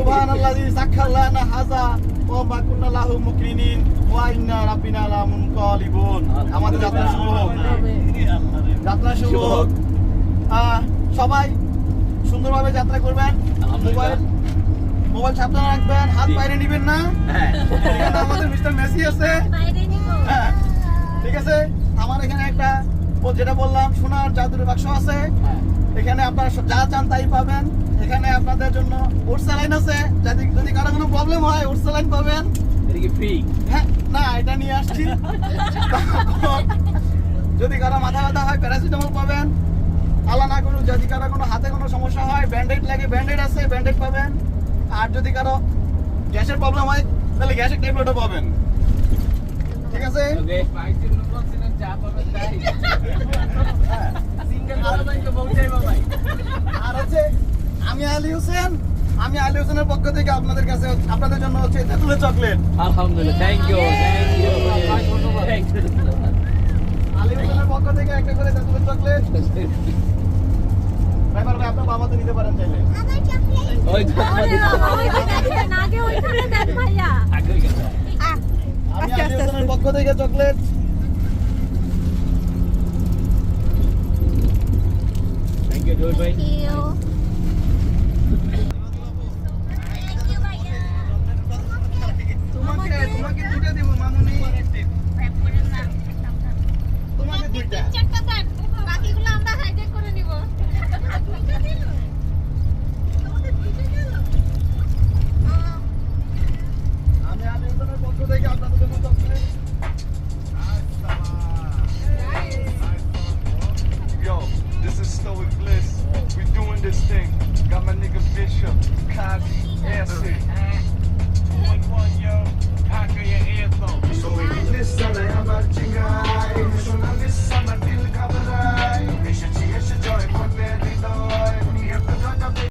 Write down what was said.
সুবহানাল্লাযী সাক্খারলানা হাযা ওয়া মা কুন্না লাহু মুকরিনিন ওয়া ইন্না রাব্বিনা লামুনকালিবুন। আমাদের যাত্রা শুরু হোক, যাত্রা শুরু হোক। সবাই সুন্দরভাবে যাত্রা করবেন। মোবাইল সাবধানে রাখবেন, হাত বাইরে নিবেন না। এখানে আমাদের মিস্টার মেসি আছে। হ্যাঁ, ঠিক আছে। আমার এখানে একটা যেটা বললাম সোনার জাদুর বাক্স আছে। এখানে আপনারা যা চান তাই পাবেন। এখানে আপনাদের জন্য ওট স্যালাইন আছে, যদি কারো কোনো প্রবলেম হয় ওট স্যালাইন পাবেন। এটা কি ফ্রি? হ্যাঁ, না এটা নিয়ে আসছি। যদি কারো মাথা ব্যথা হয় প্যারাসিটামল পাবেন। আল্লাহ না করুক যদি কারো কোনো হাতে কোনো সমস্যা হয় ব্যান্ডেড লাগে, ব্যান্ডেড আছে, ব্যান্ডেড পাবেন। আর যদি কারো গ্যাসের প্রবলেম হয় তাহলে গ্যাসের ট্যাবলেটও পাবেন। ঠিক আছে। ওকে পাইছেন বলছেন চা পাবেন তাই সিঙ্গেল আলাদাকে পৌঁছাইবা ভাই। আর হচ্ছে আমি আলী হোসেনের পক্ষ থেকে আপনাদের জন্য হচ্ছে তেঁতুলের চকলেট। আলহামদুলিল্লাহ, থ্যাংক ইউ আলী হোসেনের পক্ষ থেকে একটা করে তেঁতুলের চকলেট। ড্রাইভার ভাই আপনার বাবাতে নিতে পারেন চাইলে। ওই তো আগে ওইখানে দেন ভাইয়া। আগে গেছে আমি আলী হোসেনের পক্ষ থেকে চকলেট। থ্যাংক ইউ জয় ভাই। Thank you.